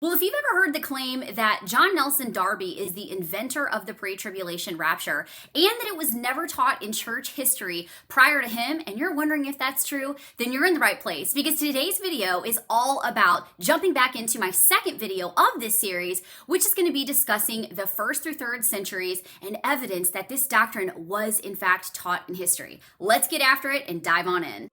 Well, if you've ever heard the claim that John Nelson Darby is the inventor of the pre-tribulation rapture and that it was never taught in church history prior to him, and you're wondering if that's true, then you're in the right place, because today's video is all about jumping back into my second video of this series, which is going to be discussing the 1st through 3rd centuries and evidence that this doctrine was in fact taught in history. Let's get after it and dive on in.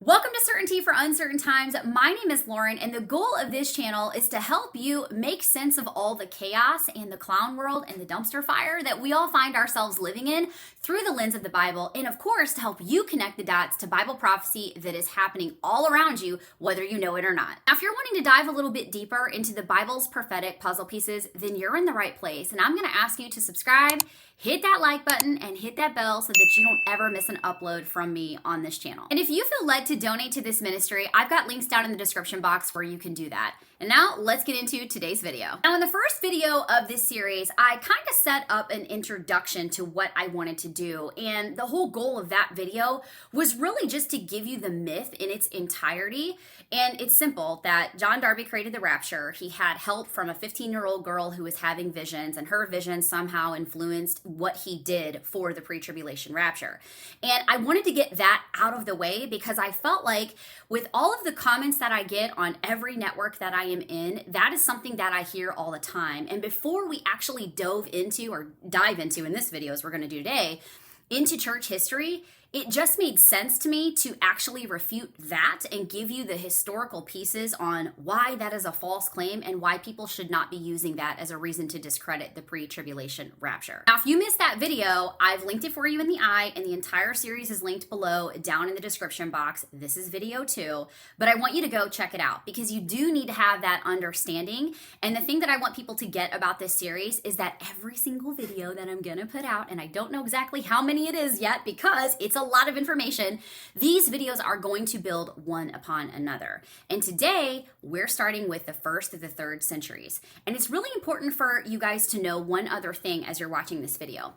Welcome to Certainty for Uncertain Times. My name is Lauren, and the goal of this channel is to help you make sense of all the chaos and the clown world and the dumpster fire that we all find ourselves living in through the lens of the Bible, and of course to help you connect the dots to Bible prophecy that is happening all around you, whether you know it or not. Now, if you're wanting to dive a little bit deeper into the Bible's prophetic puzzle pieces, then you're in the right place, and I'm going to ask you to subscribe, hit that like button, and hit that bell so that you don't ever miss an upload from me on this channel. And if you feel led to donate to this ministry, I've got links down in the description box where you can do that. And now let's get into today's video. Now, in the first video of this series, I kind of set up an introduction to what I wanted to do. And the whole goal of that video was really just to give you the myth in its entirety. And it's simple that John Darby created the rapture. He had help from a 15-year-old girl who was having visions, and her visions somehow influenced what he did for the pre-tribulation rapture. And I wanted to get that out of the way because I felt like with all of the comments that I get on every network that I am in, that is something that I hear all the time. And before we actually dive into in this video, as we're going to do today, into church history, it just made sense to me to actually refute that and give you the historical pieces on why that is a false claim and why people should not be using that as a reason to discredit the pre-tribulation rapture. Now, if you missed that video, I've linked it for you in the eye, and the entire series is linked below down in the description box. This is video 2, but I want you to go check it out because you do need to have that understanding. And the thing that I want people to get about this series is that every single video that I'm gonna put out, and I don't know exactly how many it is yet because it's a lot of information, these videos are going to build one upon another. And today we're starting with the 1st to the 3rd centuries. And it's really important for you guys to know one other thing as you're watching this video.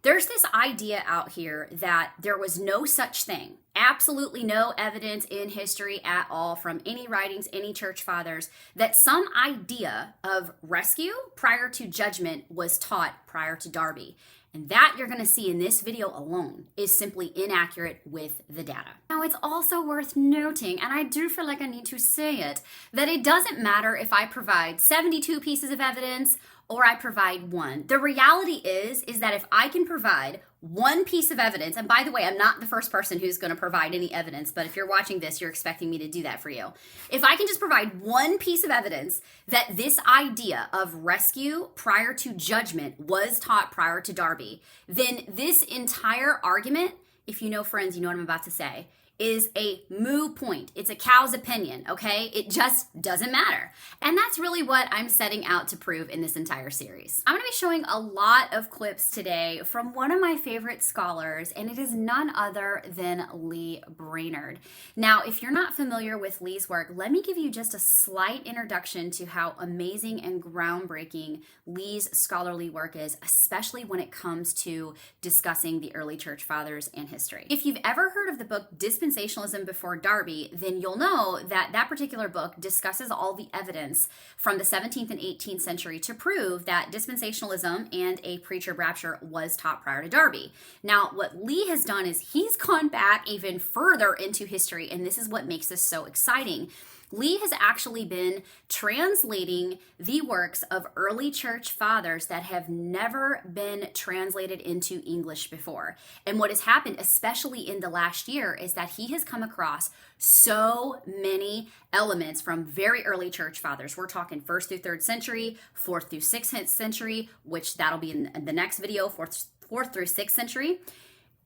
There's this idea out here that there was no such thing, absolutely no evidence in history at all from any writings, any church fathers, that some idea of rescue prior to judgment was taught prior to Darby. And that you're going to see in this video alone is simply inaccurate with the data. Now, it's also worth noting, and I do feel like I need to say it, that it doesn't matter if I provide 72 pieces of evidence or I provide one. The reality is that if I can provide one piece of evidence, and by the way, I'm not the first person who's going to provide any evidence, but if you're watching this, you're expecting me to do that for you. If I can just provide one piece of evidence that this idea of rescue prior to judgment was taught prior to Darby, then this entire argument, if you know friends, you know what I'm about to say, is a moot point. It's a cow's opinion, okay? It just doesn't matter. And that's really what I'm setting out to prove in this entire series. I'm gonna be showing a lot of clips today from one of my favorite scholars, and it is none other than Lee Brainerd. Now, if you're not familiar with Lee's work, let me give you just a slight introduction to how amazing and groundbreaking Lee's scholarly work is, especially when it comes to discussing the early church fathers and history. If you've ever heard of the book Dispensationalism before Darby, then you'll know that that particular book discusses all the evidence from the 17th and 18th century to prove that dispensationalism and a pre-trib rapture was taught prior to Darby. Now, what Lee has done is he's gone back even further into history, and this is what makes this so exciting. Lee has actually been translating the works of early church fathers that have never been translated into English before. And what has happened, especially in the last year, is that he has come across so many elements from very early church fathers. We're talking 1st through 3rd century, 4th through 6th century, which that'll be in the next video, 4th through 6th century.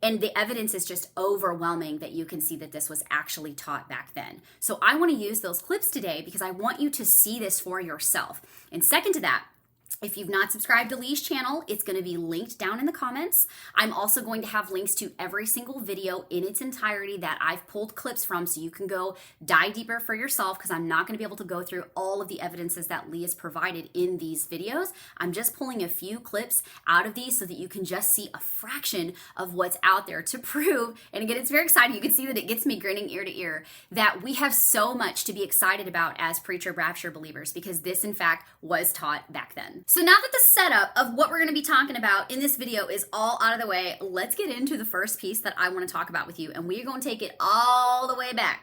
And the evidence is just overwhelming that you can see that this was actually taught back then. So I want to use those clips today because I want you to see this for yourself. And second to that, If you've not subscribed to Lee's channel, it's going to be linked down in the comments. I'm also going to have links to every single video in its entirety that I've pulled clips from, so you can go dive deeper for yourself, because I'm not going to be able to go through all of the evidences that Lee has provided in these videos. I'm just pulling a few clips out of these so that you can just see a fraction of what's out there to prove, and again, it's very exciting. You can see that it gets me grinning ear to ear, that we have so much to be excited about as pre-trib rapture believers, because this, in fact, was taught back then. So now that the setup of what we're going to be talking about in this video is all out of the way, let's get into the first piece that I want to talk about with you. And we're going to take it all the way back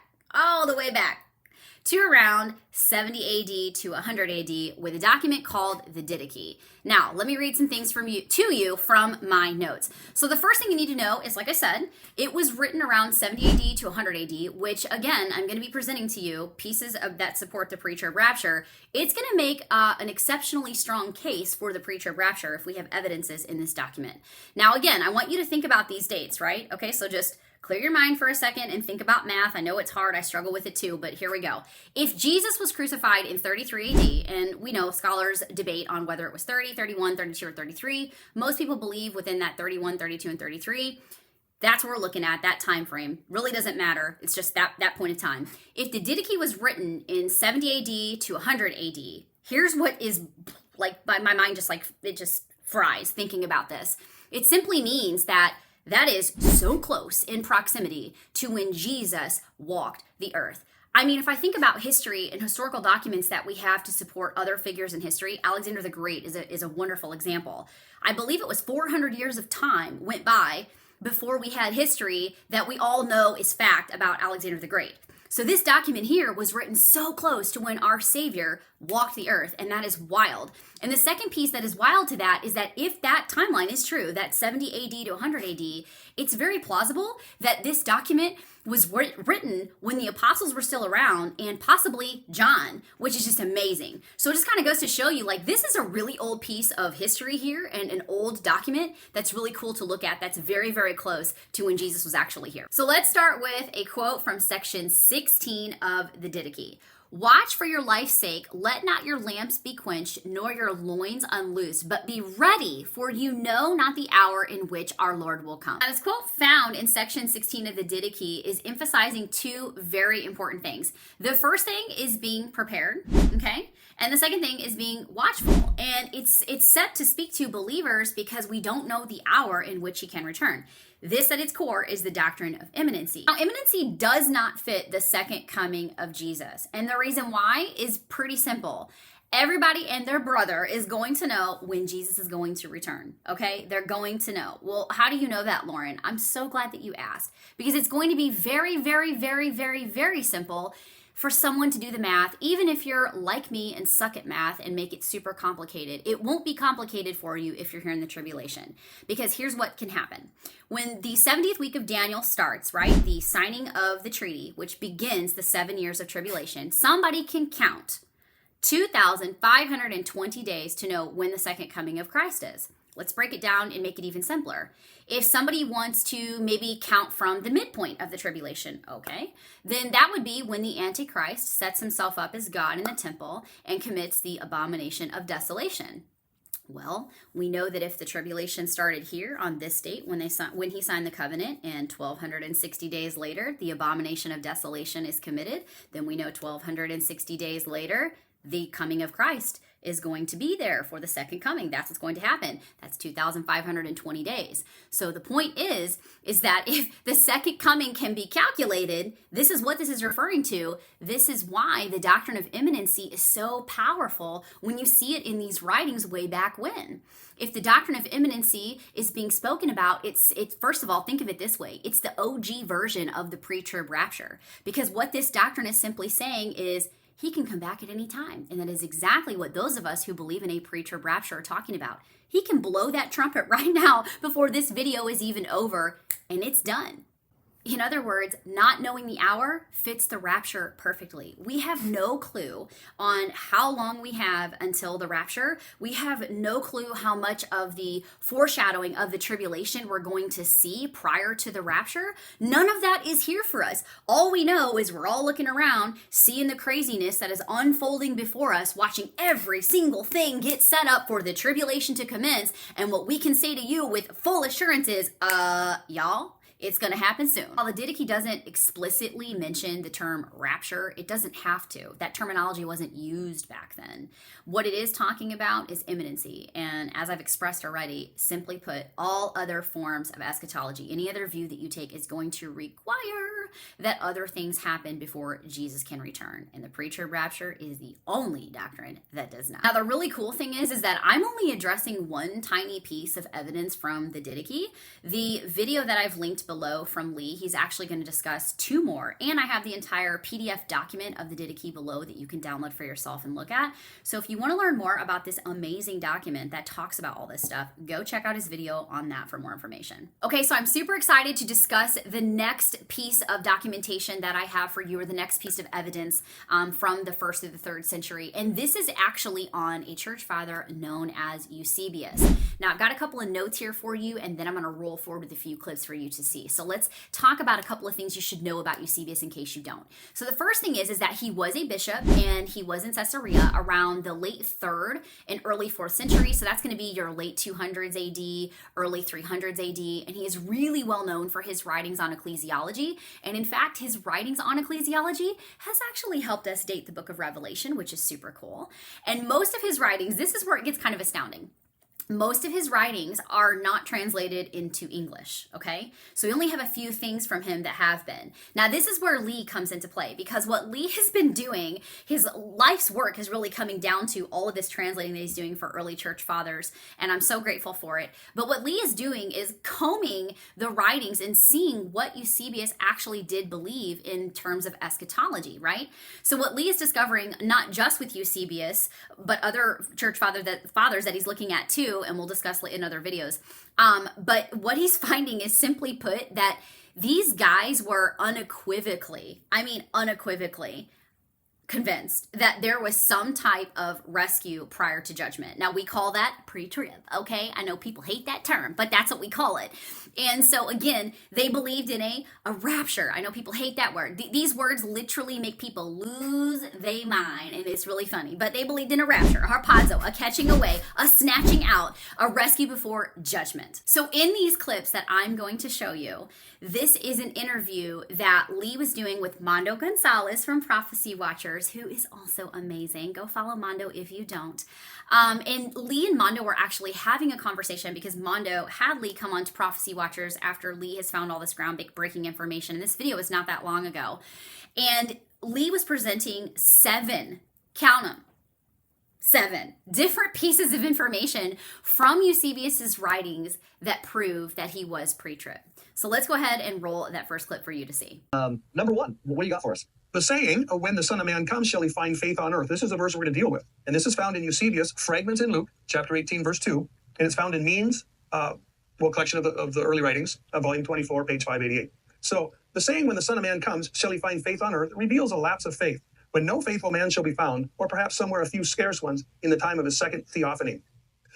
to around 70 AD to 100 AD with a document called the Didache. Now, let me read some things to you from my notes. So the first thing you need to know is, like I said, it was written around 70 AD to 100 AD, which again, I'm going to be presenting to you pieces of that support the pre-trib rapture. It's going to make an exceptionally strong case for the pre-trib rapture if we have evidences in this document. Now, again, I want you to think about these dates, right? Okay, so just clear your mind for a second and think about math. I know it's hard. I struggle with it too, but here we go. If Jesus was crucified in 33 AD, and we know scholars debate on whether it was 30, 31, 32, or 33, most people believe within that 31, 32, and 33. That's what we're looking at, that time frame. Really doesn't matter. It's just that point of time. If the Didache was written in 70 AD to 100 AD, here's what is like, my mind just like, it just fries thinking about this. It simply means that is so close in proximity to when Jesus walked the earth. I mean, if I think about history and historical documents that we have to support other figures in history, Alexander the Great is a wonderful example. I believe it was 400 years of time went by before we had history that we all know is fact about Alexander the Great. So this document here was written so close to when our Savior walked the earth, and that is wild. And the second piece that is wild to that is that if that timeline is true, that 70 AD to 100 AD, it's very plausible that this document was written when the apostles were still around, and possibly John, which is just amazing. So it just kind of goes to show you, like, this is a really old piece of history here, and an old document that's really cool to look at, that's very, very close to when Jesus was actually here. So let's start with a quote from section 16 of the Didache. Watch for your life's sake, let not your lamps be quenched, nor your loins unloosed, but be ready, for you know not the hour in which our Lord will come. Now, this quote found in section 16 of the Didache is emphasizing two very important things. The first thing is being prepared, okay? And the second thing is being watchful. And it's set to speak to believers because we don't know the hour in which he can return. This at its core is the doctrine of imminency. Now, imminency does not fit the second coming of Jesus. And the reason why is pretty simple. Everybody and their brother is going to know when Jesus is going to return, okay? They're going to know. Well, how do you know that, Lauren? I'm so glad that you asked, because it's going to be very, very, very, very, very simple for someone to do the math, even if you're like me and suck at math and make it super complicated. It won't be complicated for you if you're here in the tribulation, because here's what can happen. When the 70th week of Daniel starts, right, the signing of the treaty, which begins the 7 years of tribulation, somebody can count 2,520 days to know when the second coming of Christ is. Let's break it down and make it even simpler. If somebody wants to maybe count from the midpoint of the tribulation, okay, then that would be when the Antichrist sets himself up as God in the temple and commits the abomination of desolation. Well, we know that if the tribulation started here on this date when he signed the covenant, and 1,260 days later the abomination of desolation is committed, then we know 1,260 days later the coming of Christ is going to be there for the second coming. That's what's going to happen. That's 2,520 days. So the point is that if the second coming can be calculated, this is what this is referring to. This is why the doctrine of imminency is so powerful when you see it in these writings way back when. If the doctrine of imminency is being spoken about, it's first of all, think of it this way. It's the OG version of the pre-trib rapture, because what this doctrine is simply saying is he can come back at any time. And that is exactly what those of us who believe in a pre-trib rapture are talking about. He can blow that trumpet right now before this video is even over, and it's done. In other words, not knowing the hour fits the rapture perfectly. We have no clue on how long we have until the rapture. We have no clue how much of the foreshadowing of the tribulation we're going to see prior to the rapture. None of that is here for us. All we know is we're all looking around, seeing the craziness that is unfolding before us, watching every single thing get set up for the tribulation to commence. And what we can say to you with full assurance is, y'all, it's going to happen soon. While the Didache doesn't explicitly mention the term rapture, it doesn't have to. That terminology wasn't used back then. What it is talking about is imminency. And as I've expressed already, simply put, all other forms of eschatology, any other view that you take is going to require that other things happen before Jesus can return. And the pre-trib rapture is the only doctrine that does not. Now, the really cool thing is that I'm only addressing one tiny piece of evidence from the Didache. The video that I've linked below from Lee, he's actually going to discuss two more, and I have the entire PDF document of the Didache below that you can download for yourself and look at. So if you want to learn more about this amazing document that talks about all this stuff, go check out his video on that for more information. Okay, so I'm super excited to discuss the next piece of documentation that I have for you, or the next piece of evidence from the 1st through the 3rd century, and this is actually on a church father known as Eusebius. Now, I've got a couple of notes here for you, and then I'm going to roll forward with a few clips for you to see. So let's talk about a couple of things you should know about Eusebius in case you don't. So the first thing is that he was a bishop, and he was in Caesarea around the late 3rd and early 4th century. So that's going to be your late 200s AD, early 300s AD. And he is really well known for his writings on ecclesiology. And in fact, his writings on ecclesiology has actually helped us date the book of Revelation, which is super cool. And most of his writings, this is where it gets kind of astounding. Most of his writings are not translated into English, okay? So we only have a few things from him that have been. Now, this is where Lee comes into play, because what Lee has been doing, his life's work is really coming down to all of this translating that he's doing for early church fathers, and I'm so grateful for it. But what Lee is doing is combing the writings and seeing what Eusebius actually did believe in terms of eschatology, right? So what Lee is discovering, not just with Eusebius, but other church fathers that he's looking at too, and we'll discuss in other videos. But what he's finding is, simply put, that these guys were unequivocally convinced that there was some type of rescue prior to judgment. Now, we call that pre-trib, okay? I know people hate that term, but that's what we call it. And so, again, they believed in a rapture. I know people hate that word. These words literally make people lose their mind, and it's really funny. But they believed in a rapture, a harpazo, a catching away, a snatching out, a rescue before judgment. So in these clips that I'm going to show you, this is an interview that Lee was doing with Mondo Gonzalez from Prophecy Watchers, who is also amazing. Go follow Mondo if you don't. And Lee and Mondo were actually having a conversation because Mondo had Lee come on to Prophecy Watchers after Lee has found all this groundbreaking information. And this video was not that long ago. And Lee was presenting 7, count them, 7 different pieces of information from Eusebius's writings that prove that he was pre-trib. So let's go ahead and roll that first clip for you to see. Number 1, what do you got for us? The saying, when the Son of Man comes, shall he find faith on earth? This is the verse we're going to deal with. And this is found in Eusebius, fragments in Luke, chapter 18, verse 2. And it's found in Means, collection of the early writings, volume 24, page 588. So the saying, when the Son of Man comes, shall he find faith on earth, reveals a lapse of faith, when no faithful man shall be found, or perhaps somewhere a few scarce ones in the time of his second theophany.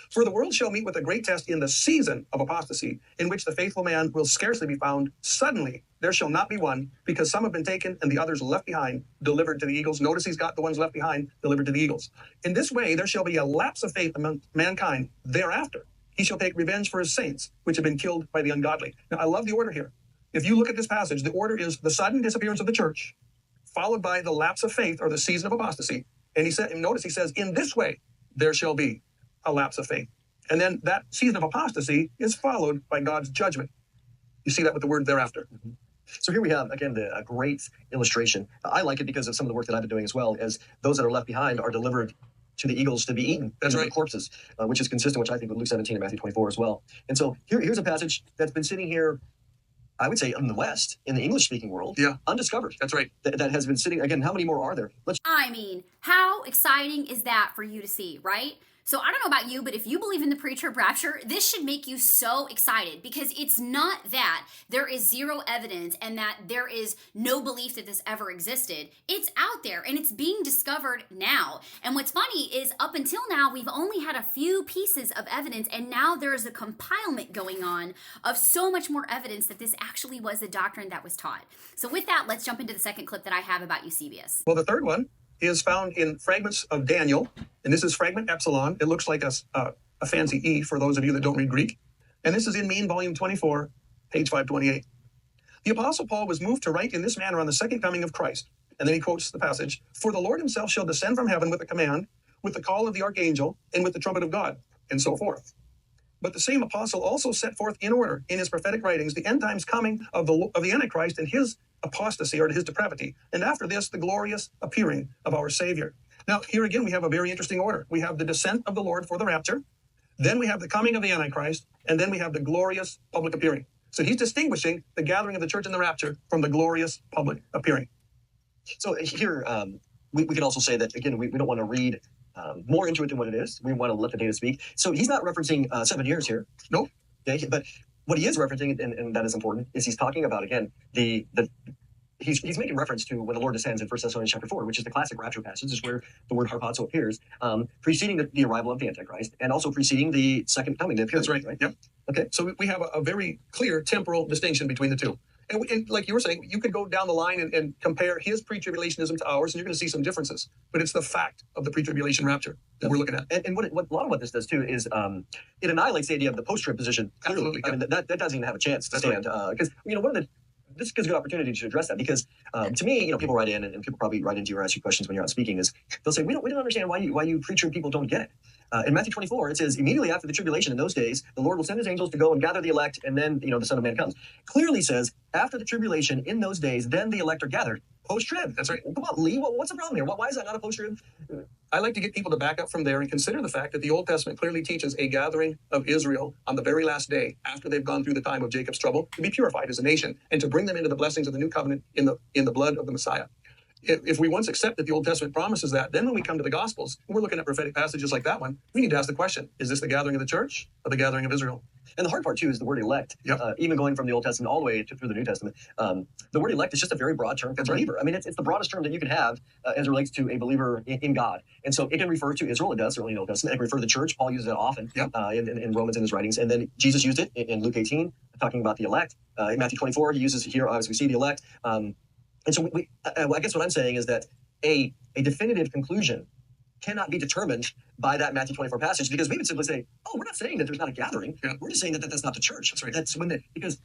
For the world shall meet with a great test in the season of apostasy, in which the faithful man will scarcely be found. Suddenly there shall not be one, because some have been taken and the others left behind, delivered to the eagles. Notice he's got the ones left behind, delivered to the eagles. In this way there shall be a lapse of faith among mankind thereafter. He shall take revenge for his saints, which have been killed by the ungodly. Now, I love the order here. If you look at this passage, the order is the sudden disappearance of the church, followed by the lapse of faith, or the season of apostasy. And notice he says, in this way there shall be a lapse of faith. And then that season of apostasy is followed by God's judgment. You see that with the word thereafter. Mm-hmm. So here we have, again, a great illustration. I like it because of some of the work that I've been doing as well, as those that are left behind are delivered to the eagles to be eaten. That's right. The corpses, which is consistent, which I think with Luke 17 and Matthew 24 as well. And so here's a passage that's been sitting here, I would say, in the West, in the English-speaking world, undiscovered. That's right. That has been sitting, again, how many more are there? I mean, how exciting is that for you to see, right? So I don't know about you, but if you believe in the pre-trib rapture, this should make you so excited, because it's not that there is zero evidence and that there is no belief that this ever existed. It's out there and it's being discovered now. And what's funny is up until now, we've only had a few pieces of evidence, and now there's a compilement going on of so much more evidence that this actually was the doctrine that was taught. So with that, let's jump into the second clip that I have about Eusebius. Well, the third one is found in fragments of Daniel, and this is fragment epsilon. It looks like a fancy E for those of you that don't read Greek. And this is in Mean, volume 24, page 528. The Apostle Paul was moved to write in this manner on the second coming of Christ. And then he quotes the passage, "For the Lord himself shall descend from heaven with a command, with the call of the archangel, and with the trumpet of God," and so forth. But the same apostle also set forth in order in his prophetic writings the end times coming of the Antichrist and his apostasy, or his depravity, and after this the glorious appearing of our Savior. Now here again we have a very interesting order. We have the descent of the Lord for the rapture, then we have the coming of the Antichrist, and then we have the glorious public appearing. So he's distinguishing the gathering of the church in the rapture from the glorious public appearing. So here, we can also say that, again, we don't want to read more into it than what it is. We want to let the data speak. So he's not referencing 7 years here. Nope. Okay, but what he is referencing, and that is important, is he's talking about, again, he's making reference to when the Lord descends in 1 Thessalonians chapter 4, which is the classic rapture passage, is where the word harpazo appears, preceding the arrival of the Antichrist, and also preceding the second coming. That's right. Yep. Okay. So we have a very clear temporal distinction between the two. And like you were saying, you could go down the line and compare his pre-tribulationism to ours, and you're going to see some differences. But it's the fact of the pre-tribulation rapture that we're looking at. And what a lot of what this does, too, is it annihilates the idea of the post-trib position. Absolutely. I mean, that doesn't even have a chance to stand. Because, this gives a good opportunity to address that, because to me, people write in, and people probably write into you or ask you questions when you're out speaking, is they'll say, we don't understand why you pre-trib people don't get it. In Matthew 24, it says, immediately after the tribulation in those days, the Lord will send his angels to go and gather the elect, and then, the Son of Man comes. Clearly says, after the tribulation in those days, then the elect are gathered. Post-trib. That's right. Come on, Lee, what's the problem here? Why is that not a post-trib? I like to get people to back up from there and consider the fact that the Old Testament clearly teaches a gathering of Israel on the very last day, after they've gone through the time of Jacob's trouble, to be purified as a nation and to bring them into the blessings of the new covenant in the blood of the Messiah. If we once accept that the Old Testament promises that, then when we come to the Gospels, and we're looking at prophetic passages like that one, we need to ask the question, is this the gathering of the church or the gathering of Israel? And the hard part, too, is the word elect. Yep. Even going from the Old Testament all the way through the New Testament, the word elect is just a very broad term for believer. I mean, it's the broadest term that you can have as it relates to a believer in God. And so it can refer to Israel. It does, certainly in the Old Testament. It can refer to the church. Paul uses it often in Romans in his writings. And then Jesus used it in Luke 18, talking about the elect. In Matthew 24, he uses it here, as we see the elect. And so I guess what I'm saying is that a definitive conclusion cannot be determined by that Matthew 24 passage, because we would simply say, oh, we're not saying that there's not a gathering. Yeah. We're just saying that that's not the church. That's right. That's because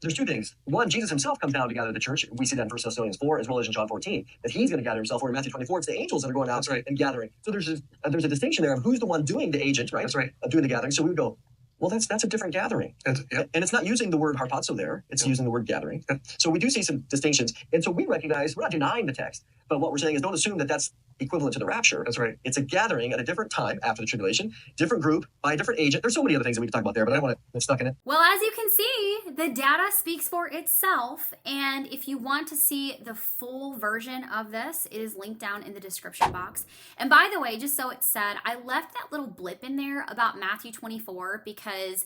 there's two things. One, Jesus himself comes down to gather the church. We see that in 1 Thessalonians 4, as well as in John 14, that he's going to gather himself. Or in Matthew 24, it's the angels that are going out That's right. and gathering. So there's a distinction there of who's the one doing the agent, right? That's right. Doing the gathering. So we would go, well, that's a different gathering. And it's not using the word harpazo there. It's using the word gathering. So we do see some distinctions. And so we recognize, we're not denying the text, but what we're saying is don't assume that that's equivalent to the rapture. That's right. It's a gathering at a different time after the tribulation, different group, by a different agent. There's so many other things that we can talk about there, but I don't want to get stuck in it. Well, as you can see, the data speaks for itself. And if you want to see the full version of this, it is linked down in the description box. And by the way, just so it's said, I left that little blip in there about Matthew 24 because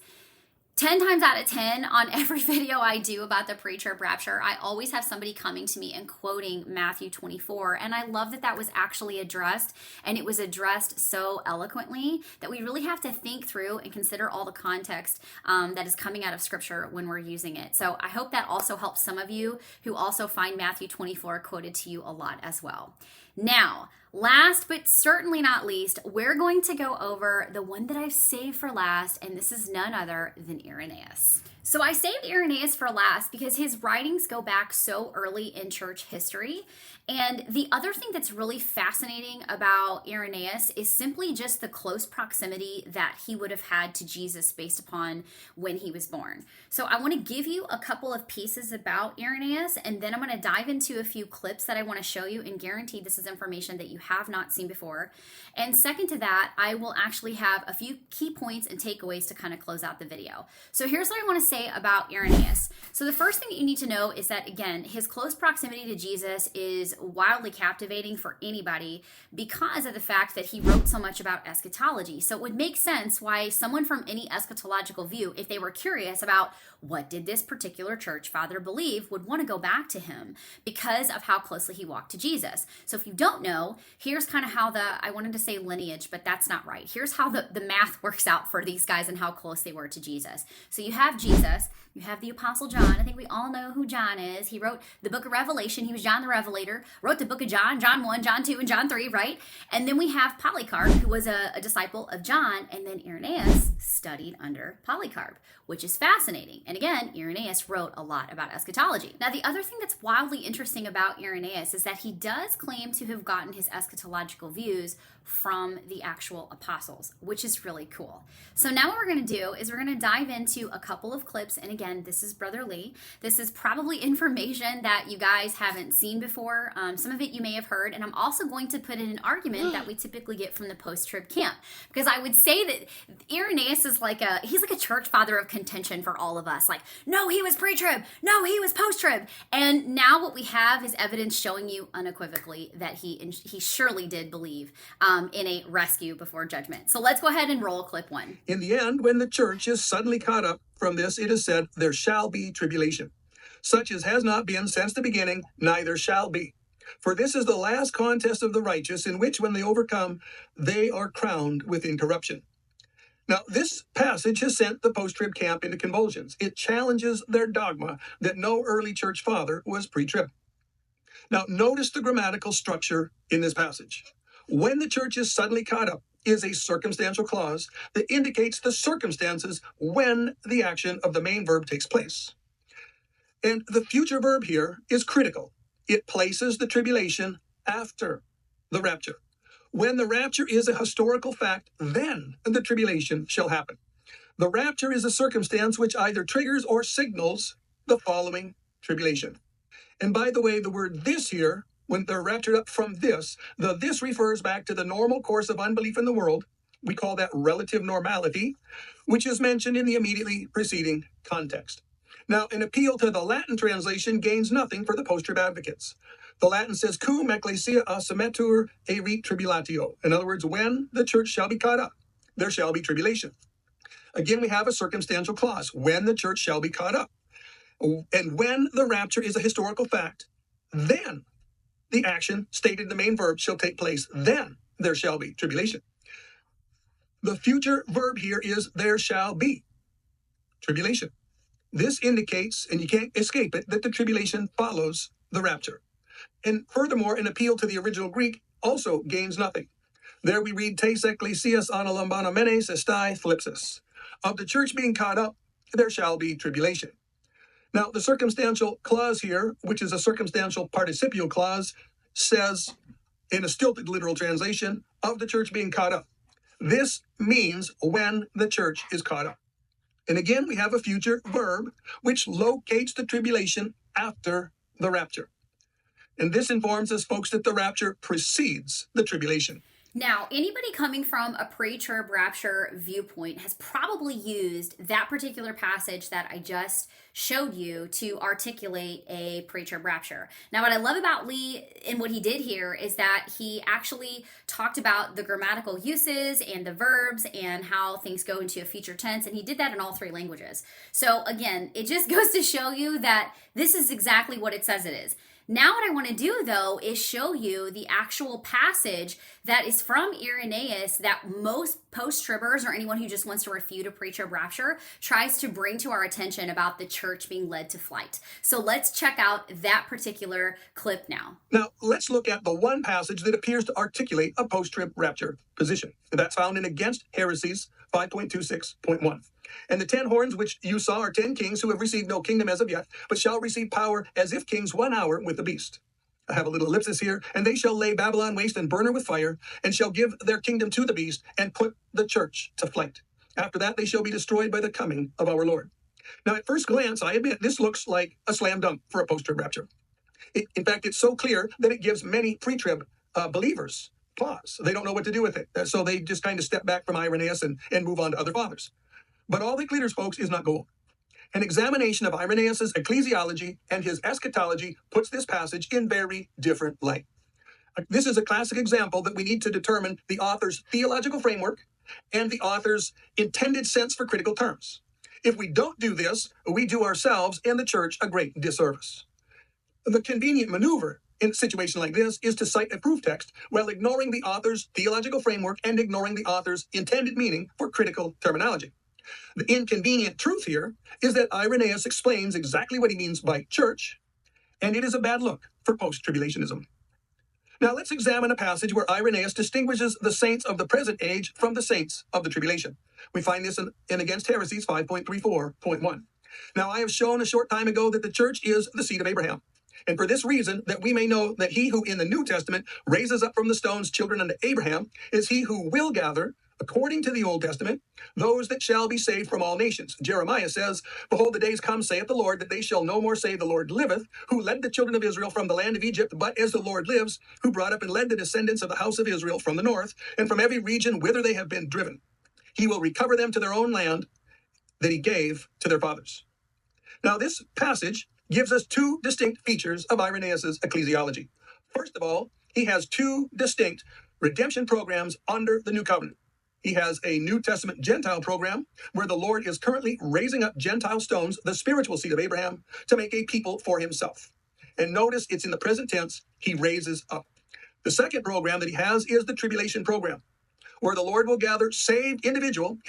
10 times out of 10 on every video I do about the pre-trib rapture, I always have somebody coming to me and quoting Matthew 24. And I love that that was actually addressed, and it was addressed so eloquently that we really have to think through and consider all the context that is coming out of scripture when we're using it. So I hope that also helps some of you who also find Matthew 24 quoted to you a lot as well. Now, last but certainly not least, we're going to go over the one that I've saved for last, and this is none other than Irenaeus. So I saved Irenaeus for last because his writings go back so early in church history. And the other thing that's really fascinating about Irenaeus is simply just the close proximity that he would have had to Jesus based upon when he was born. So I want to give you a couple of pieces about Irenaeus, and then I'm going to dive into a few clips that I want to show you and guarantee this is information that you have not seen before. And second to that, I will actually have a few key points and takeaways to kind of close out the video. So here's what I want to say about Irenaeus. So the first thing that you need to know is that, again, his close proximity to Jesus is wildly captivating for anybody because of the fact that he wrote so much about eschatology. So it would make sense why someone from any eschatological view, if they were curious about what did this particular church father believe, would want to go back to him because of how closely he walked to Jesus. So if you don't know, here's kind of how I wanted to say lineage, but that's not right. Here's how the math works out for these guys and how close they were to Jesus. So you have Jesus, you have the Apostle John. I think we all know who John is. He wrote the book of Revelation. He was John the Revelator, wrote the book of John, John 1, John 2, and John 3, right? And then we have Polycarp, who was a disciple of John, and then Irenaeus studied under Polycarp, which is fascinating. And again, Irenaeus wrote a lot about eschatology. Now, the other thing that's wildly interesting about Irenaeus is that he does claim to have gotten his eschatological views from the actual apostles, which is really cool. So now what we're going to do is we're going to dive into a couple of clips. And again, this is Brother Lee. This is probably information that you guys haven't seen before. Some of it you may have heard. And I'm also going to put in an argument that we typically get from the post-trib camp. Because I would say that Irenaeus is he's like a church father of contention for all of us. Like, no, he was pre-trib. No, he was post-trib. And now what we have is evidence showing you unequivocally that he surely did believe in a rescue before judgment. So let's go ahead and roll clip 1. In the end, when the church is suddenly caught up from this, it is said, there shall be tribulation, such as has not been since the beginning, neither shall be. For this is the last contest of the righteous, in which when they overcome, they are crowned with incorruption. Now, this passage has sent the post-trib camp into convulsions. It challenges their dogma that no early church father was pre-trib. Now, notice the grammatical structure in this passage. When the church is suddenly caught up is a circumstantial clause that indicates the circumstances when the action of the main verb takes place. And the future verb here is critical. It places the tribulation after the rapture. When the rapture is a historical fact, then the tribulation shall happen. The rapture is a circumstance which either triggers or signals the following tribulation. And by the way, the word this here, when they're raptured up from this, the this refers back to the normal course of unbelief in the world. We call that relative normality, which is mentioned in the immediately preceding context. Now, an appeal to the Latin translation gains nothing for the post-trib advocates. The Latin says, cum ecclesia assumetur erit tribulatio. In other words, when the church shall be caught up, there shall be tribulation. Again, we have a circumstantial clause, when the church shall be caught up. And when the rapture is a historical fact, then the action stated in the main verb shall take place. Then there shall be tribulation. The future verb here is there shall be tribulation. This indicates, and you can't escape it, that the tribulation follows the rapture. And furthermore, an appeal to the original Greek also gains nothing. There we read, tes ecclesias analambanomenes estai thlipsis. Of the church being caught up, there shall be tribulation. Now, the circumstantial clause here, which is a circumstantial participial clause, says, in a stilted literal translation, of the church being caught up. This means when the church is caught up. And again, we have a future verb, which locates the tribulation after the rapture. And this informs us, folks, that the rapture precedes the tribulation. Now, anybody coming from a pre-trib rapture viewpoint has probably used that particular passage that I just showed you to articulate a pre-trib rapture. Now, what I love about Lee and what he did here is that he actually talked about the grammatical uses and the verbs and how things go into a future tense, and he did that in all 3 languages. So again, it just goes to show you that this is exactly what it says it is. Now what I want to do, though, is show you the actual passage that is from Irenaeus that most post-tribbers or anyone who just wants to refute a pre-trib rapture tries to bring to our attention about the church being led to flight. So let's check out that particular clip now. Now, let's look at the one passage that appears to articulate a post-trib rapture position. And that's found in Against Heresies 5.26.1. And the 10 horns which you saw are 10 kings who have received no kingdom as of yet, but shall receive power as if kings 1 hour with the beast. I have a little ellipsis here. And they shall lay Babylon waste and burn her with fire, and shall give their kingdom to the beast, and put the church to flight. After that they shall be destroyed by the coming of our Lord. Now, at first glance, I admit, this looks like a slam dunk for a post-trib rapture. In fact, it's so clear that it gives many pre-trib believers pause. They don't know what to do with it. So they just kind of step back from Irenaeus and move on to other fathers. But all that glitters, folks, is not gold. An examination of Irenaeus' ecclesiology and his eschatology puts this passage in very different light. This is a classic example that we need to determine the author's theological framework and the author's intended sense for critical terms. If we don't do this, we do ourselves and the church a great disservice. The convenient maneuver in a situation like this is to cite a proof text while ignoring the author's theological framework and ignoring the author's intended meaning for critical terminology. The inconvenient truth here is that Irenaeus explains exactly what he means by church, and it is a bad look for post-tribulationism. Now let's examine a passage where Irenaeus distinguishes the saints of the present age from the saints of the tribulation. We find this in Against Heresies 5.34.1. Now I have shown a short time ago that the church is the seed of Abraham. And for this reason, that we may know that he who in the New Testament raises up from the stones children unto Abraham is he who will gather, according to the Old Testament, those that shall be saved from all nations. Jeremiah says, Behold, the days come, saith the Lord, that they shall no more say, The Lord liveth, who led the children of Israel from the land of Egypt, but as the Lord lives, who brought up and led the descendants of the house of Israel from the north, and from every region whither they have been driven. He will recover them to their own land that he gave to their fathers. Now, this passage gives us two distinct features of Irenaeus' ecclesiology. First of all, he has two distinct redemption programs under the New Covenant. He has a New Testament Gentile program where the Lord is currently raising up Gentile stones, the spiritual seed of Abraham, to make a people for himself. And notice it's in the present tense, he raises up. The second program that he has is the tribulation program, where the Lord will gather saved individuals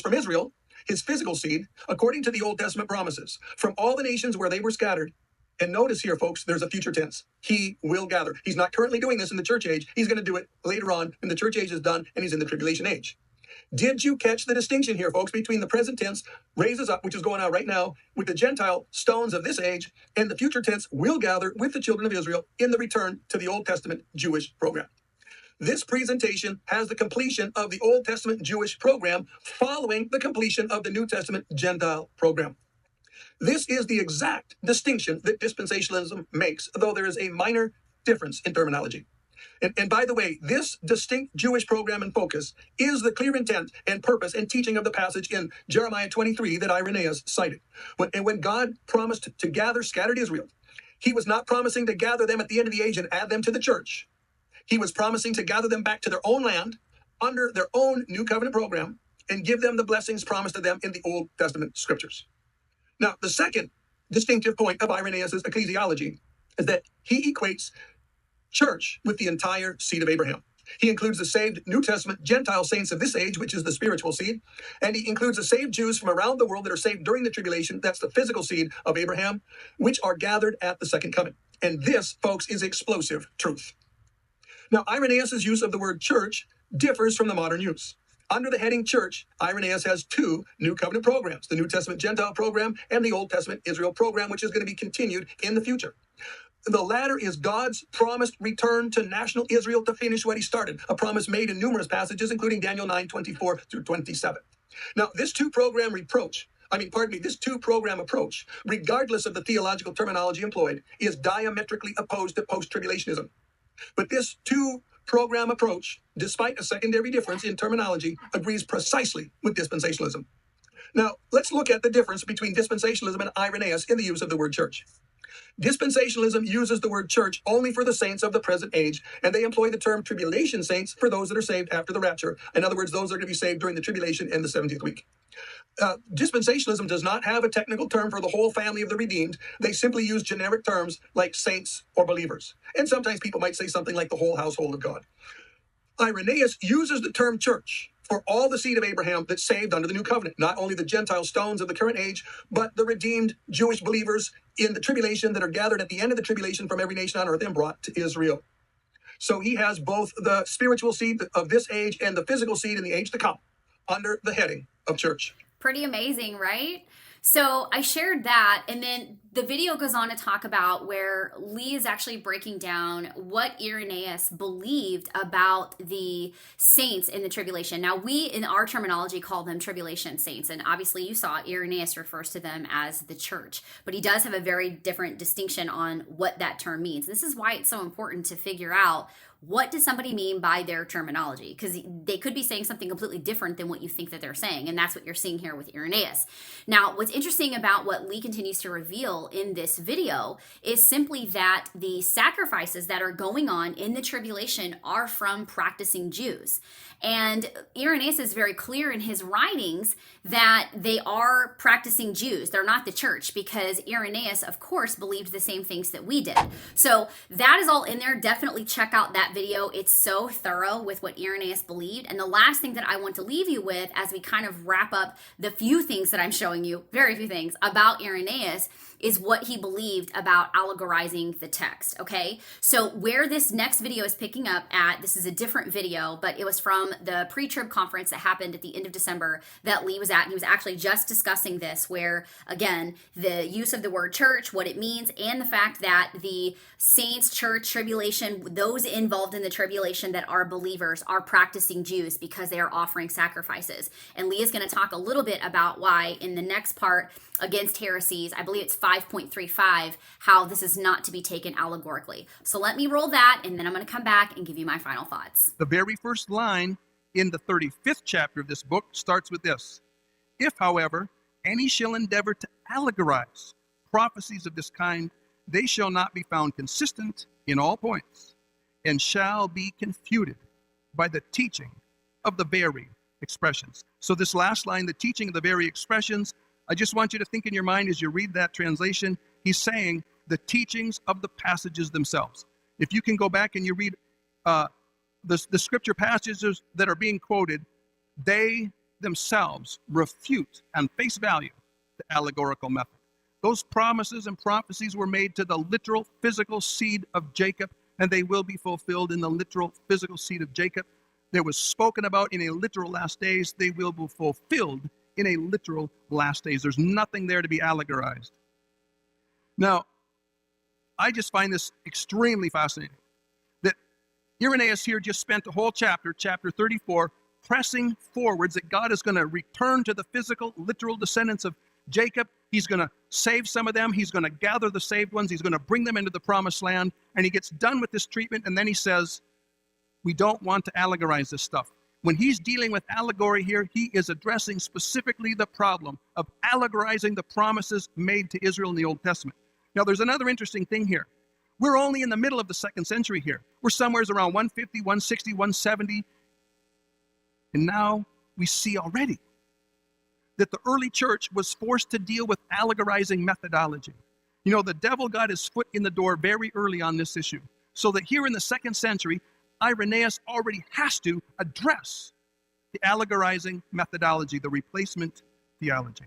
from Israel, his physical seed, according to the Old Testament promises, from all the nations where they were scattered. And notice here, folks, there's a future tense. He will gather. He's not currently doing this in the church age. He's going to do it later on when the church age is done and he's in the tribulation age. Did you catch the distinction here, folks, between the present tense, raises up, which is going on right now, with the Gentile stones of this age, and the future tense, will gather with the children of Israel in the return to the Old Testament Jewish program? This presentation has the completion of the Old Testament Jewish program following the completion of the New Testament Gentile program. This is the exact distinction that dispensationalism makes, though there is a minor difference in terminology. And by the way, this distinct Jewish program and focus is the clear intent and purpose and teaching of the passage in Jeremiah 23 that Irenaeus cited. When God promised to gather scattered Israel, he was not promising to gather them at the end of the age and add them to the church. He was promising to gather them back to their own land under their own New Covenant program and give them the blessings promised to them in the Old Testament scriptures. Now, the second distinctive point of Irenaeus' ecclesiology is that he equates church with the entire seed of Abraham. He includes the saved New Testament Gentile saints of this age, which is the spiritual seed, and he includes the saved Jews from around the world that are saved during the tribulation. That's the physical seed of Abraham, which are gathered at the second coming. And this, folks, is explosive truth. Now, Irenaeus' use of the word church differs from the modern use. Under the heading church, Irenaeus has two New Covenant programs, the New Testament Gentile program and the Old Testament Israel program, which is going to be continued in the future. The latter is God's promised return to national Israel to finish what he started, a promise made in numerous passages, including Daniel 9:24 through 27. Now, this two-program approach, regardless of the theological terminology employed, is diametrically opposed to post-tribulationism. But this two-program approach, despite a secondary difference in terminology, agrees precisely with dispensationalism. Now, let's look at the difference between dispensationalism and Irenaeus in the use of the word church. Dispensationalism uses the word church only for the saints of the present age, and they employ the term tribulation saints for those that are saved after the rapture. In other words, those that are going to be saved during the tribulation and the 70th week. Dispensationalism does not have a technical term for the whole family of the redeemed. They simply use generic terms like saints or believers. And sometimes people might say something like the whole household of God. Irenaeus uses the term church for all the seed of Abraham that's saved under the new covenant, not only the Gentile stones of the current age, but the redeemed Jewish believers in the tribulation that are gathered at the end of the tribulation from every nation on earth and brought to Israel. So he has both the spiritual seed of this age and the physical seed in the age to come under the heading of church. Pretty amazing, right? So I shared that, and then the video goes on to talk about where Lee is actually breaking down what Irenaeus believed about the saints in the tribulation. Now, we, in our terminology, call them tribulation saints, and obviously you saw Irenaeus refers to them as the church, but he does have a very different distinction on what that term means. This is why it's so important to figure out What does somebody mean by their terminology? Because they could be saying something completely different than what you think that they're saying. And that's what you're seeing here with Irenaeus. Now, what's interesting about what Lee continues to reveal in this video is simply that the sacrifices that are going on in the tribulation are from practicing Jews. And Irenaeus is very clear in his writings that they are practicing Jews. They're not the church, because Irenaeus, of course, believed the same things that we did. So that is all in there. Definitely check out that video. It's so thorough with what Irenaeus believed. And the last thing that I want to leave you with as we kind of wrap up the few things that I'm showing you, very few things about Irenaeus, is what he believed about allegorizing the text, okay? So where this next video is picking up at, this is a different video, but it was from the pre-trib conference that happened at the end of December that Lee was at, and he was actually just discussing this, where, again, the use of the word church, what it means, and the fact that the saints, church, tribulation, those involved in the tribulation that are believers are practicing Jews because they are offering sacrifices. And Lee is going to talk a little bit about why in the next part, against heresies, I believe it's 5.35, how this is not to be taken allegorically. So let me roll that, and then I'm going to come back and give you my final thoughts. The very first line in the 35th chapter of this book starts with this: if, however, any shall endeavor to allegorize prophecies of this kind, they shall not be found consistent in all points, and shall be confuted by the teaching of the very expressions. So this last line, the teaching of the very expressions, I just want you to think in your mind as you read that translation, he's saying the teachings of the passages themselves. If you can go back and you read the scripture passages that are being quoted, they themselves refute and face value the allegorical method. Those promises and prophecies were made to the literal physical seed of Jacob, and they will be fulfilled in the literal physical seed of Jacob. There was spoken about in a literal last days, they will be fulfilled in a literal last days. There's nothing there to be allegorized. Now, I just find this extremely fascinating, that Irenaeus here just spent the whole chapter 34, pressing forwards that God is going to return to the physical, literal descendants of Jacob. He's going to save some of them. He's going to gather the saved ones. He's going to bring them into the promised land. And he gets done with this treatment, and then he says, we don't want to allegorize this stuff. When he's dealing with allegory here, he is addressing specifically the problem of allegorizing the promises made to Israel in the Old Testament. Now, there's another interesting thing here. We're only in the middle of the 2nd century here. We're somewhere around 150, 160, 170. And now we see already that the early church was forced to deal with allegorizing methodology. You know, the devil got his foot in the door very early on this issue. So that here in the 2nd century, Irenaeus already has to address the allegorizing methodology, the replacement theology.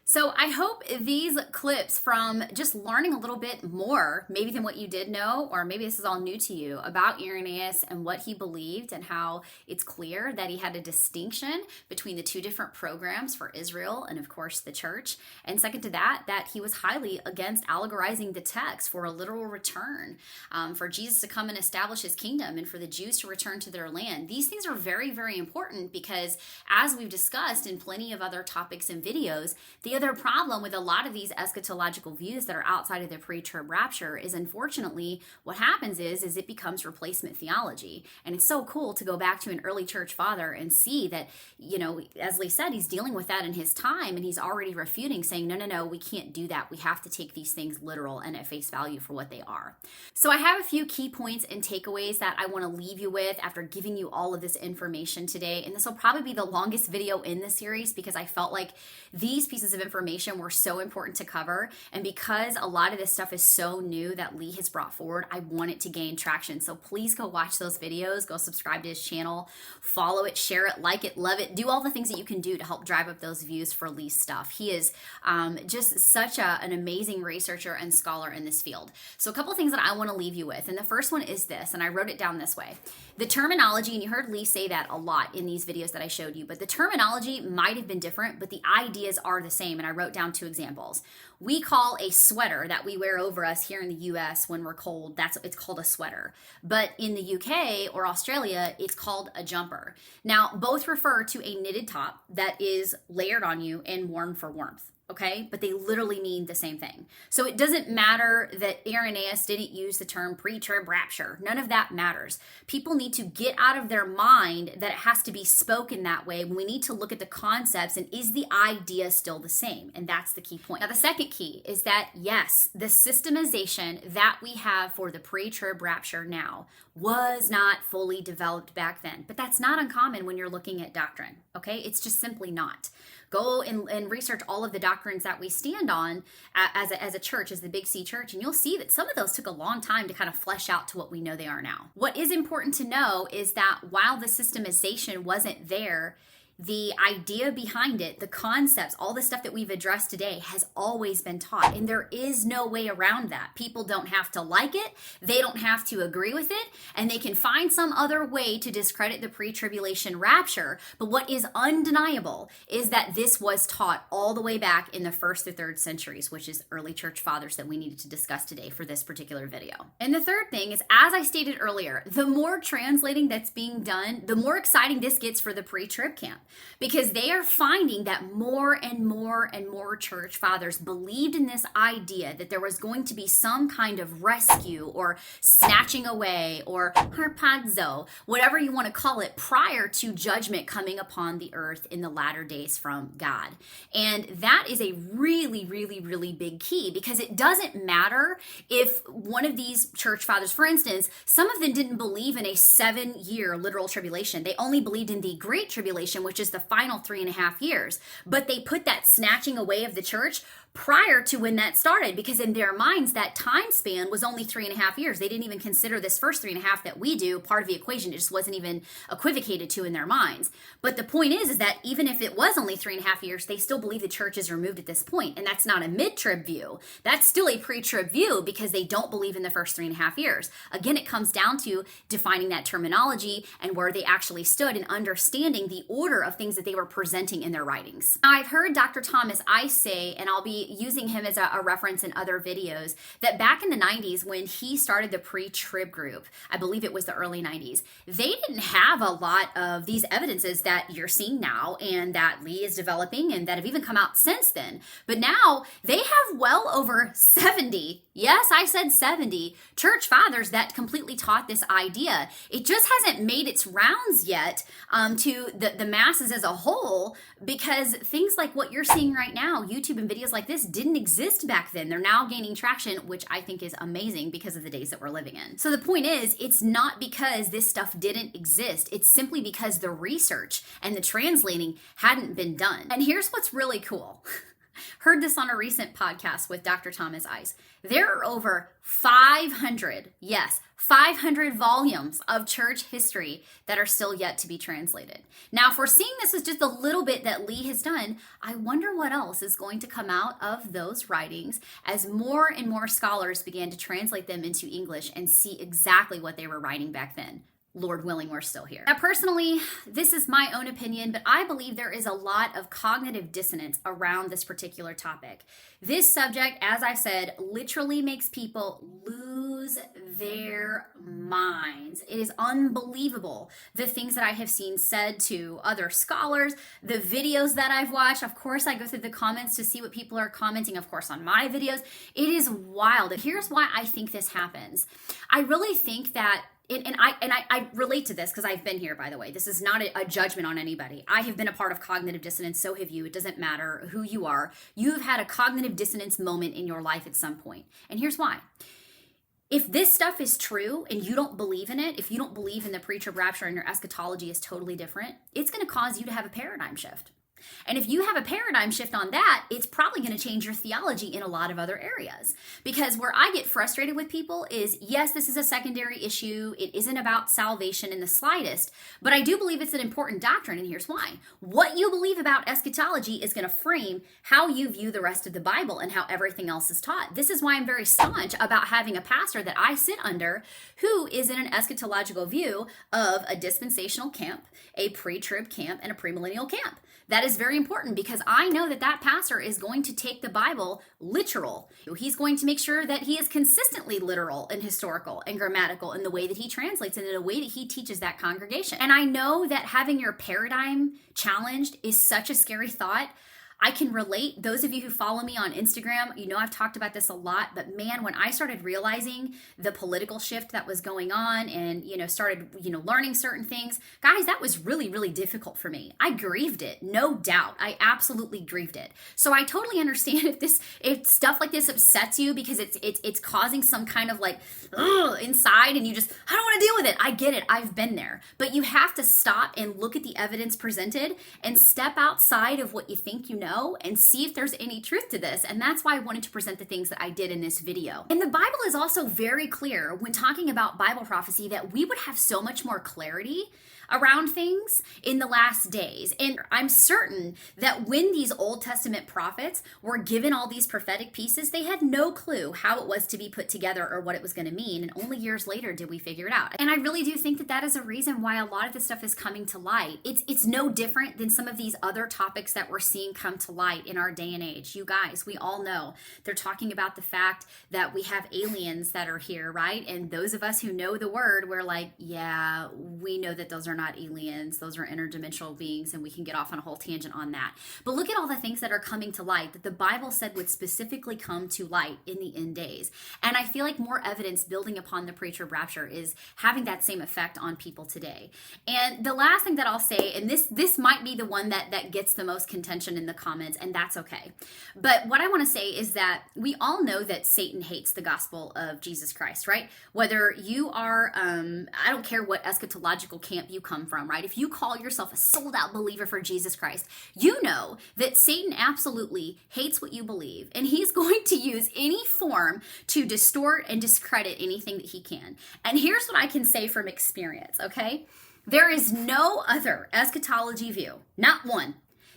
So I hope these clips from just learning a little bit more, maybe than what you did know, or maybe this is all new to you, about Irenaeus and what he believed, and how it's clear that he had a distinction between the two different programs for Israel and, of course, the church. And second to that, that he was highly against allegorizing the text for a literal return, for Jesus to come and establish his kingdom, and for the Jews to return to their land. These things are very, very important because, as we've discussed in plenty of other topics and videos, the other problem with a lot of these eschatological views that are outside of the pre-trib rapture is, unfortunately, what happens is it becomes replacement theology. And it's so cool to go back to an early church father and see that, you know, as Lee said, he's dealing with that in his time, and he's already refuting, saying, no, we can't do that. We have to take these things literal and at face value for what they are. So I have a few key points and takeaways that I want to leave you with after giving you all of this information today. And this will probably be the longest video in this series because I felt like these pieces of information were so important to cover. And because a lot of this stuff is so new that Lee has brought forward, I want it to gain traction. So please go watch those videos, go subscribe to his channel, follow it, share it, like it, love it, do all the things that you can do to help drive up those views for Lee's stuff. He is just such an amazing researcher and scholar in this field. So a couple of things that I want to leave you with. And the first one is this, and I wrote it down this way. The terminology, and you heard Lee say that a lot in these videos that I showed you, but the terminology might have been different, but the ideas are the same. And I wrote down 2 examples. We call a sweater that we wear over us here in the US when we're cold, it's called a sweater. But in the UK or Australia, it's called a jumper. Now, both refer to a knitted top that is layered on you and worn for warmth. okay? But they literally mean the same thing. So it doesn't matter that Irenaeus didn't use the term pre-trib rapture. None of that matters. People need to get out of their mind that it has to be spoken that way. We need to look at the concepts and is the idea still the same? And that's the key point. Now, the second key is that, yes, the systemization that we have for the pre-trib rapture now was not fully developed back then. But that's not uncommon when you're looking at doctrine, okay? It's just simply not. Go and research all of the doctrines that we stand on as a church, as the Big C church, and you'll see that some of those took a long time to kind of flesh out to what we know they are now. What is important to know is that while the systemization wasn't there, the idea behind it, the concepts, all the stuff that we've addressed today has always been taught. And there is no way around that. People don't have to like it. They don't have to agree with it. And they can find some other way to discredit the pre-tribulation rapture. But what is undeniable is that this was taught all the way back in the 1st through 3rd centuries, which is early church fathers that we needed to discuss today for this particular video. And the third thing is, as I stated earlier, the more translating that's being done, the more exciting this gets for the pre-trib camp. Because they are finding that more and more and more church fathers believed in this idea that there was going to be some kind of rescue or snatching away or harpazo, whatever you want to call it, prior to judgment coming upon the earth in the latter days from God. And that is a really, really, really big key, because it doesn't matter if one of these church fathers, for instance, some of them didn't believe in a 7-year literal tribulation. They only believed in the Great Tribulation, which is the final 3.5 years. But they put that snatching away of the church prior to when that started, because in their minds that time span was only 3.5 years. They didn't even consider this first 3.5 that we do part of the equation. It just wasn't even equivocated to in their minds. But the point is that even if it was only 3.5 years, they still believe the church is removed at this point. And that's not a mid-trib view. That's still a pre-trib view, because they don't believe in the first 3.5 years. Again, it comes down to defining that terminology and where they actually stood and understanding the order of things that they were presenting in their writings. Now, I've heard Dr. Thomas Ice say, and I'll be using him as a reference in other videos, that back in the 90s when he started the pre-trib group, I believe it was the early 90s, they didn't have a lot of these evidences that you're seeing now and that Lee is developing and that have even come out since then. But now they have well over 70, yes, I said 70, church fathers that completely taught this idea. It just hasn't made its rounds yet to the masses as a whole, because things like what you're seeing right now, YouTube and videos like this, didn't exist back then. They're now gaining traction, which I think is amazing because of the days that we're living in. So the point is, it's not because this stuff didn't exist. It's simply because the research and the translating hadn't been done. And here's what's really cool. Heard this on a recent podcast with Dr. Thomas Ice. There are over 500, yes, 500 volumes of church history that are still yet to be translated. Now, if we're seeing this as just a little bit that Lee has done, I wonder what else is going to come out of those writings as more and more scholars began to translate them into English and see exactly what they were writing back then. Lord willing, we're still here. Now, personally, this is my own opinion, but I believe there is a lot of cognitive dissonance around this particular topic. This subject, as I said, literally makes people lose their minds. It is unbelievable, the things that I have seen said to other scholars, the videos that I've watched. Of course, I go through the comments to see what people are commenting, of course, on my videos. It is wild. And here's why I think this happens. I really think that And I relate to this because I've been here, by the way. This is not a judgment on anybody. I have been a part of cognitive dissonance. So have you. It doesn't matter who you are. You have had a cognitive dissonance moment in your life at some point. And here's why. If this stuff is true and you don't believe in it, if you don't believe in the pre-trib rapture and your eschatology is totally different, it's going to cause you to have a paradigm shift. And if you have a paradigm shift on that, it's probably going to change your theology in a lot of other areas. Because where I get frustrated with people is, yes, this is a secondary issue. It isn't about salvation in the slightest, but I do believe it's an important doctrine, and here's why. What you believe about eschatology is going to frame how you view the rest of the Bible and how everything else is taught. This is why I'm very staunch about having a pastor that I sit under who is in an eschatological view of a dispensational camp, a pre-trib camp, and a premillennial camp. That is very important because I know that that pastor is going to take the Bible literal. He's going to make sure that he is consistently literal and historical and grammatical in the way that he translates and in the way that he teaches that congregation. And I know that having your paradigm challenged is such a scary thought. I can relate. Those of you who follow me on Instagram, you know I've talked about this a lot, but man, when I started realizing the political shift that was going on and, started, learning certain things, guys, that was really, really difficult for me. I grieved it, no doubt. I absolutely grieved it. So I totally understand if stuff like this upsets you because it's causing some kind of inside and you just, I don't want to deal with it. I get it. I've been there. But you have to stop and look at the evidence presented and step outside of what you think you know and see if there's any truth to this. And that's why I wanted to present the things that I did in this video. And the Bible is also very clear when talking about Bible prophecy that we would have so much more clarity around things in the last days. And I'm certain that when these Old Testament prophets were given all these prophetic pieces, they had no clue how it was to be put together or what it was going to mean. And only years later did we figure it out. And I really do think that that is a reason why a lot of this stuff is coming to light. It's no different than some of these other topics that we're seeing come to light in our day and age. You guys, we all know they're talking about the fact that we have aliens that are here, right? And those of us who know the word, we're like, yeah, we know that those are not aliens, those are interdimensional beings, and we can get off on a whole tangent on that. But look at all the things that are coming to light that the Bible said would specifically come to light in the end days. And I feel like more evidence building upon the pre-trib rapture is having that same effect on people today. And the last thing that I'll say, and this might be the one that gets the most contention in the comments, and that's okay. But what I want to say is that we all know that Satan hates the gospel of Jesus Christ, right? Whether you are, I don't care what eschatological camp you come from, right? If you call yourself a sold out believer for Jesus Christ, you know that Satan absolutely hates what you believe, and he's going to use any form to distort and discredit anything that he can. And here's what I can say from experience, okay? There is no other eschatology view, not one,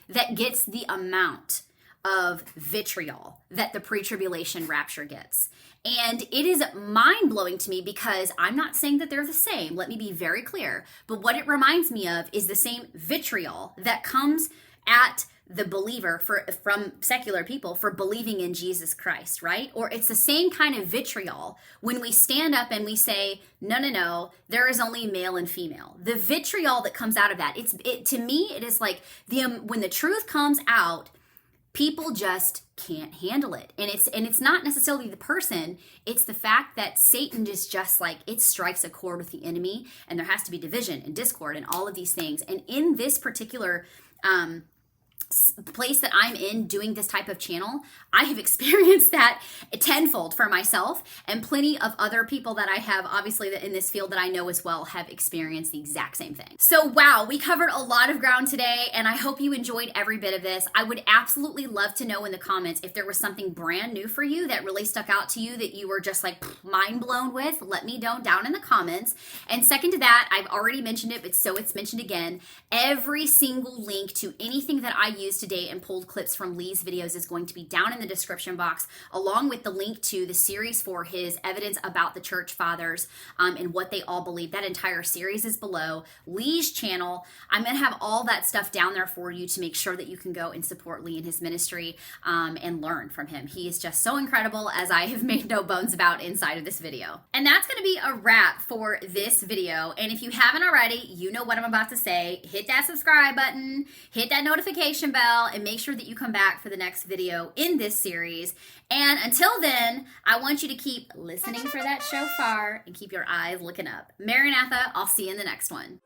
that gets the amount of vitriol that the pre-tribulation rapture gets. And it is mind-blowing to me because I'm not saying that they're the same. Let me be very clear. But what it reminds me of is the same vitriol that comes at the believer from secular people for believing in Jesus Christ, right? Or it's the same kind of vitriol when we stand up and we say, no, there is only male and female. The vitriol that comes out of that, to me, it is like when the truth comes out, people just can't handle it. And it's not necessarily the person, it's the fact that Satan is just like, it strikes a chord with the enemy, and there has to be division and discord and all of these things. And in this particular place that I'm in doing this type of channel, I have experienced that tenfold for myself, and plenty of other people that I have obviously that in this field that I know as well have experienced the exact same thing. So wow, we covered a lot of ground today, and I hope you enjoyed every bit of this. I would absolutely love to know in the comments if there was something brand new for you that really stuck out to you that you were just like mind blown with. Let me know down in the comments. And second to that, I've already mentioned it, but so it's mentioned again, every single link to anything that I used today and pulled clips from Lee's videos is going to be down in the description box, along with the link to the series for his evidence about the church fathers and what they all believe. That entire series is below. Lee's channel, I'm going to have all that stuff down there for you to make sure that you can go and support Lee in his ministry and learn from him. He is just so incredible, as I have made no bones about inside of this video. And that's going to be a wrap for this video. And if you haven't already, you know what I'm about to say. Hit that subscribe button, hit that notification bell, and make sure that you come back for the next video in this series. And until then, I want you to keep listening for that shofar and keep your eyes looking up. Maranatha, I'll see you in the next one.